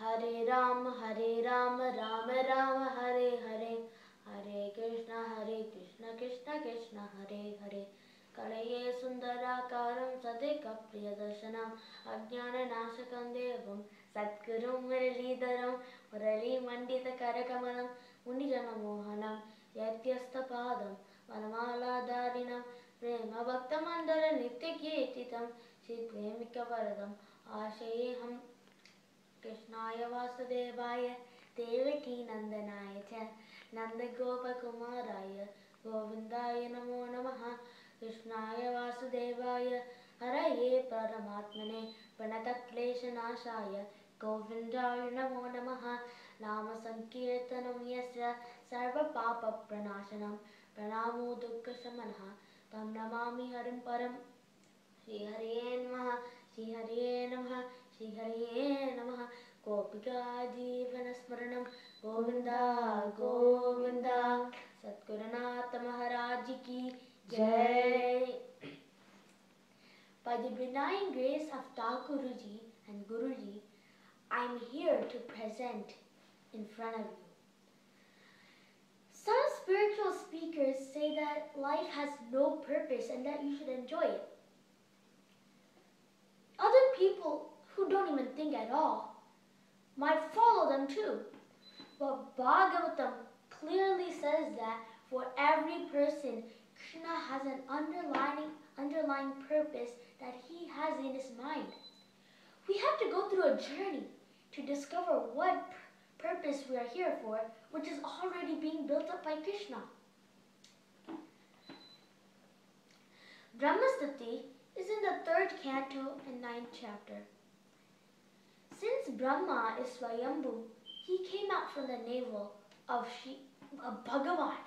Hare Rama, Rama Rama, Hare Hare, Hare Krishna, Krishna Krishna, Hare Hare. Kalaye Sundarakaram Sadeka Priyadarshanam Ajnana Nashakam Devam Satgurum Muralidharam Murali Mandita Karakamalam Munijana Mohanam Yatyasta Padam Vanamala Dharinam Prema Bhaktamandala Nitya Kirtitam Shri Premika Varadam Ashayeham Krishnaya Vasudevaya Devaki Nandanaya Cha Nanda Gopa Kumaraya Govindaya Namo Namaha Krishnaya Vasudevaya Haraye Paramatmane Pranata Klesha Nashaya Govindaya Namo Namaha Nama Sankirtanam Yasya Sarva Papa Pranashanam Pranamo Dukkha Samanaha Tam Namami Harim Param Shri Hariye Namaha Shri Hariye Namaha Shri Hariye Namaha Gopika Jivana Smaranam Govinda Govinda Satgurunatha Maharaj Ki Jai. By the benign grace of Thakuruji and Guruji, I am here to present in front of you. Some spiritual speakers say that life has no purpose and that you should enjoy it. Other people who don't even think at all might follow them too. But Bhagavatam clearly says that for every person, Krishna has an underlying purpose that he has in his mind. We have to go through a journey to discover what purpose we are here for, which is already being built up by Krishna. Brahma-Stuti is in the 3rd canto and 9th chapter. Since Brahma is Swayambhu, he came out from the navel of Bhagavan.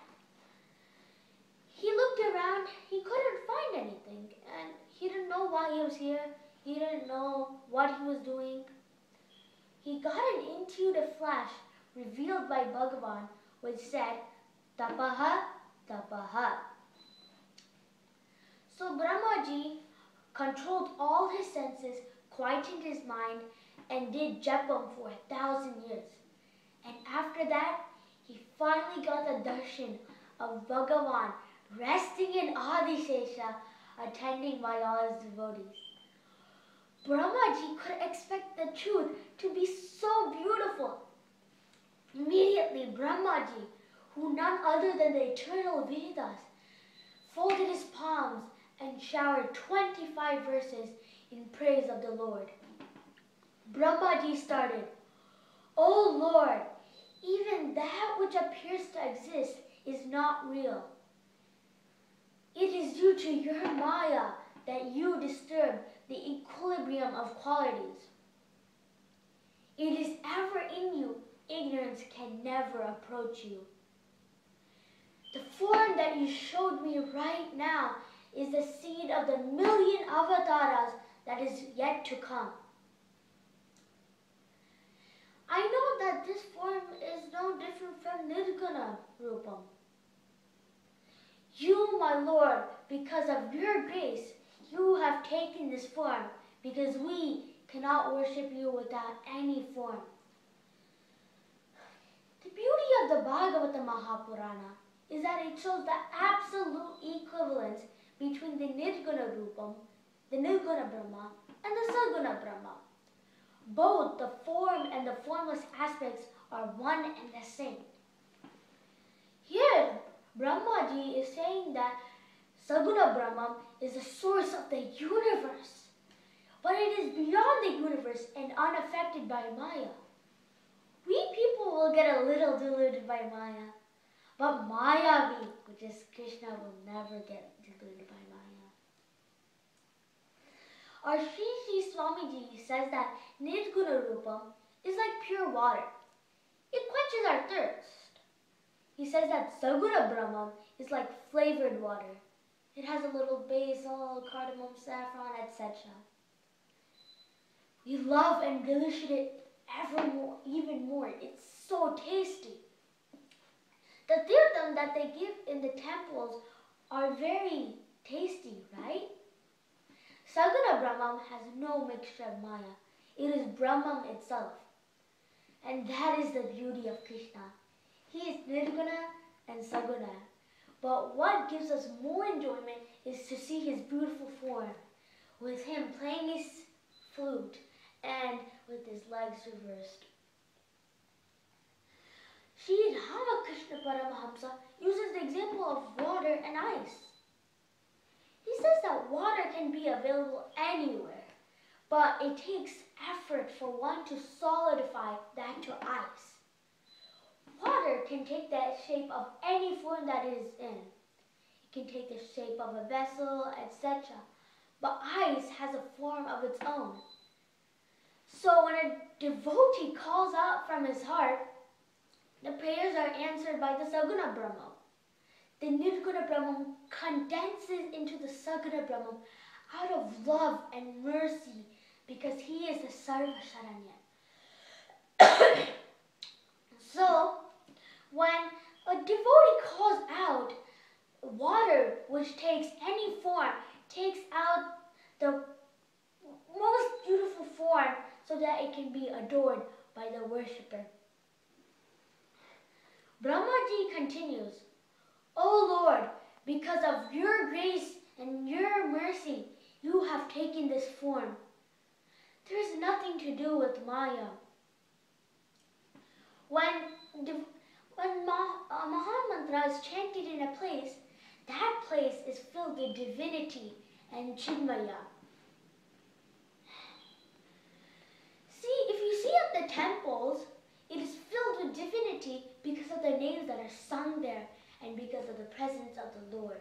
He looked around, he couldn't find anything, and he didn't know why he was here, he didn't know what he was doing. He got an intuitive flash revealed by Bhagavan, which said, Tapaha, Tapaha. So Brahmaji controlled all his senses, quietened his mind, and did japam for 1,000 years. And after that, he finally got the darshan of Bhagavan resting in Adishesha, attending by all his devotees. Brahmaji could expect the truth to be so beautiful. Immediately, Brahmaji, who none other than the eternal Vedas, folded his palms and showered 25 verses in praise of the Lord. Brahmaji started, O Lord, even that which appears to exist is not real. It is due to your Maya that you disturb the equilibrium of qualities. It is ever in you. Ignorance can never approach you. The form that you showed me right now is the seed of the million avatars that is yet to come. I know that this form is no different from Nirguna Rupam. You, my Lord, because of your grace, you have taken this form, because we cannot worship you without any form. The beauty of the Bhagavatam-Mahapurana is that it shows the absolute equivalence between the Nirguna Rupam, the Nirguna Brahma, and the Saguna Brahma. Both the form and the formless aspects are one and the same. Here, Brahmaji is saying that Saguna Brahman is the source of the universe, but it is beyond the universe and unaffected by Maya. We people will get a little deluded by Maya, but Mayavi, which is Krishna, will never get deluded by Maya. Our Sri Swamiji says that Nirguna Rupam is like pure water. It quenches our thirst. He says that Saguna Brahman is like flavored water. It has a little basil, cardamom, saffron, etc. We love and relish it even more. It's so tasty. The tirtham that they give in the temples are very tasty, right? Saguna Brahman has no mixture of Maya. It is Brahman itself. And that is the beauty of Krishna. He is Nirguna and Saguna. But what gives us more enjoyment is to see his beautiful form, with him playing his flute and with his legs reversed. Sri Ramakrishna Paramahamsa uses the example of water and ice. He says that water can be available anywhere, but it takes effort for one to solidify that to ice. Water can take the shape of any form that it is in. It can take the shape of a vessel, etc. But ice has a form of its own. So when a devotee calls out from his heart, the prayers are answered by the Saguna Brahman. The Nirguna Brahman condenses into the Saguna Brahman out of love and mercy because he is the Sarva Sharanya. So, when a devotee calls out, water, which takes any form, takes out the most beautiful form so that it can be adored by the worshipper. Brahmaji continues, O Lord, because of your grace and your mercy, you have taken this form. There is nothing to do with Maya. When Mahamantra is chanted in a place, that place is filled with divinity and Chidmaya. See, if you see at the temples, it is filled with divinity because of the names that are sung there and because of the presence of the Lord.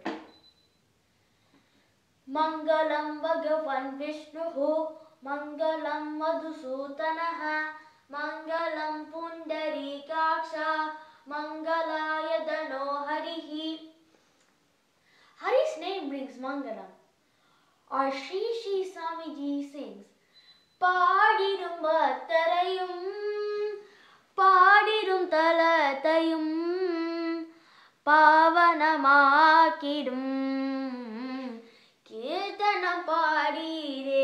Mangalam Bhagavan Vishnuhu, Mangalam Madhusutanaha, Mangalam Pundarikaksha, Mangalaya Dano Harihi. Hari's name brings Mangalam. Our Shri Swamiji sings, Padirum Bhattarayum, Padirum Talatayum, Pavanamaakidum, Kirtanam Padire.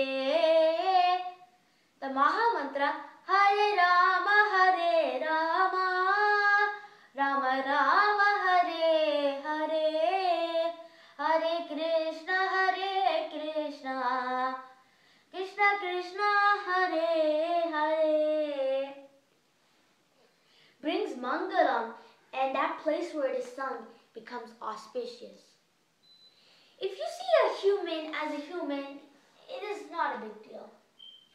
The Mahamantra, Hare Rama, Hare Rama, Rama Rama, Hare Hare, Hare Krishna, Krishna Krishna, Hare Hare. Brings Mangalam, and that place where it is sung becomes auspicious. If you see a human as a human, it is not a big deal.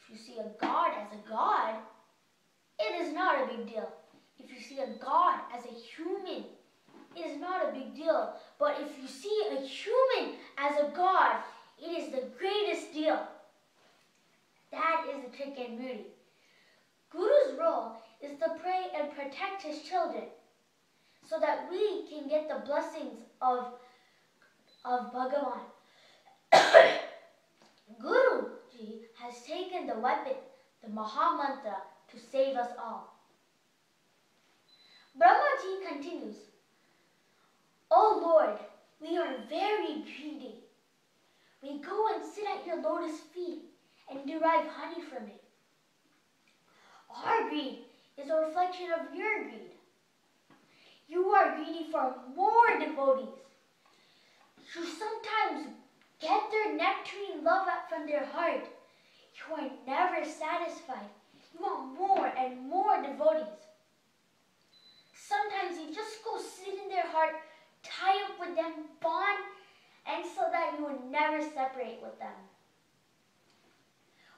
If you see a god as a god, it is not a big deal. If you see a god as a human, it is not a big deal. But if you see a human as a god, it is the greatest deal. That is the trick and beauty. Guru's role is to pray and protect his children so that we can get the blessings of Bhagavan. Guruji has taken the weapon, the Mahamantra, to save us all. Brahmaji continues, O Lord, we are very greedy. We go and sit at your lotus feet and derive honey from it. Our greed is a reflection of your greed. You are greedy for more devotees. You sometimes get their nectarine love from their heart. You are never satisfied. You want more and more devotees. Sometimes you just go sit in their heart, tie up with them, bond, and so that you will never separate with them.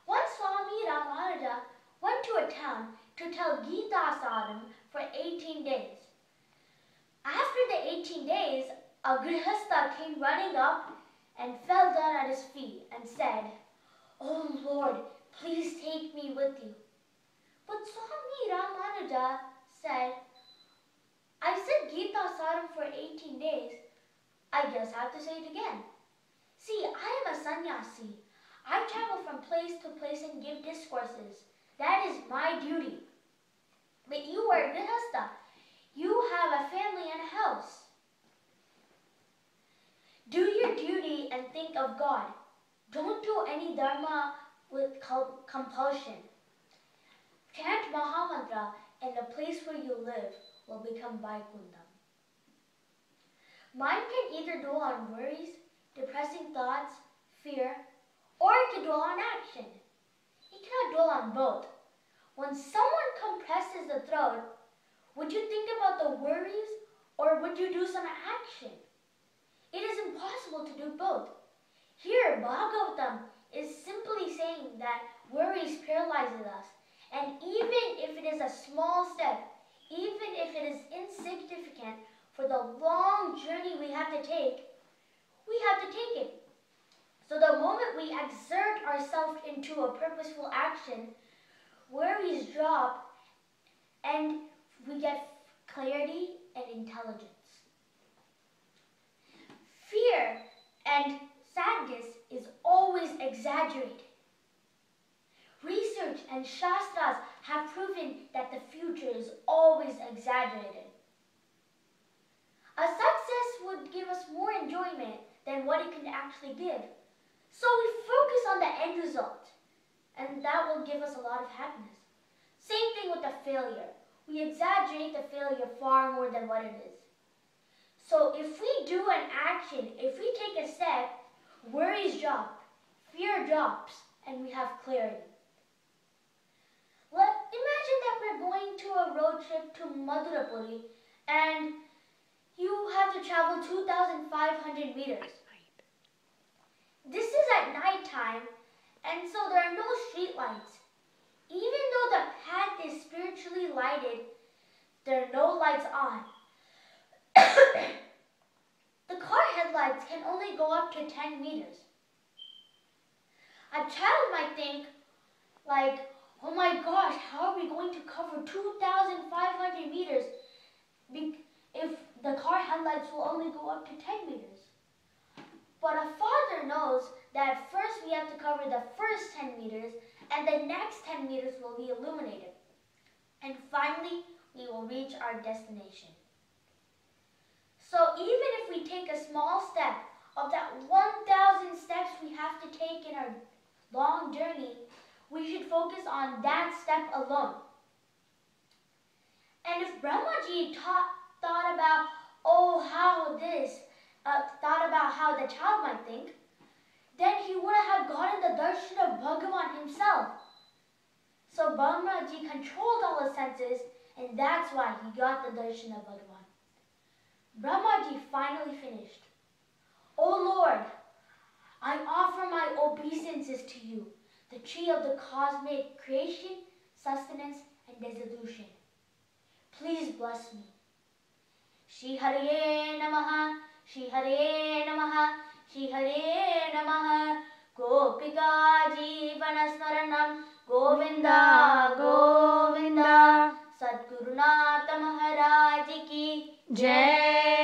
Once Swami Ramanuja went to a town to tell Gita Sadham for 18 days. After the 18 days, a grihastha came running up and fell down at his feet and said, "Oh Lord, please take me with you." But Swami Ramanuja said, "I said Gita Sadham for 18 days. I guess I have to say it again. See, I am a sannyasi. I travel from place to place and give discourses. That is my duty. But you are a grihastha. You have a family and a house. Do your duty and think of God. Don't do any dharma with compulsion. Chant Mahamantra place where you live will become Vaikuntham. Mind can either dwell on worries, depressing thoughts, fear, or it can dwell on action. It cannot dwell on both. When someone compresses the throat, would you think about the worries or would you do some action? It is impossible to do both. Here, Bhagavatam is simply saying that worries paralyzes us, and even if it is a small step, even if it is insignificant for the long journey we have to take it. So the moment we exert ourselves into a purposeful action, worries drop and we get clarity and intelligence. Fear and sadness is always exaggerated. Research and Shastras have proven that the future is always exaggerated. A success would give us more enjoyment than what it can actually give. So we focus on the end result, and that will give us a lot of happiness. Same thing with the failure. We exaggerate the failure far more than what it is. So if we do an action, if we take a step, worries drop, fear drops, and we have clarity. Imagine that we're going to a road trip to Madhurapuri and you have to travel 2,500 meters. This is at night time, and so there are no street lights. Even though the path is spiritually lighted, there are no lights on. The car headlights can only go up to 10 meters. A child might think, like, oh my gosh, how are we going to cover 2,500 meters if the car headlights will only go up to 10 meters? But a father knows that first we have to cover the first 10 meters and the next 10 meters will be illuminated. And finally, we will reach our destination. So even if we take a small step of that 1,000 steps we have to take in our long journey, we should focus on that step alone. And if Brahmaji thought about, how the child might think, then he would have gotten the darshan of Bhagavan himself. So Brahmaji controlled all his senses, and that's why he got the darshan of Bhagavan. Brahmaji finally finished. O Lord, I offer my obeisances to you, the tree of the cosmic creation, sustenance, and dissolution. Please bless me. Shri Hare Namaha, Shri Hare Namaha, Shri Hare Namaha, Gopika Jeevana Smaranam, Govinda, Govinda, Sadgurunatha Maharaj Ki Jai.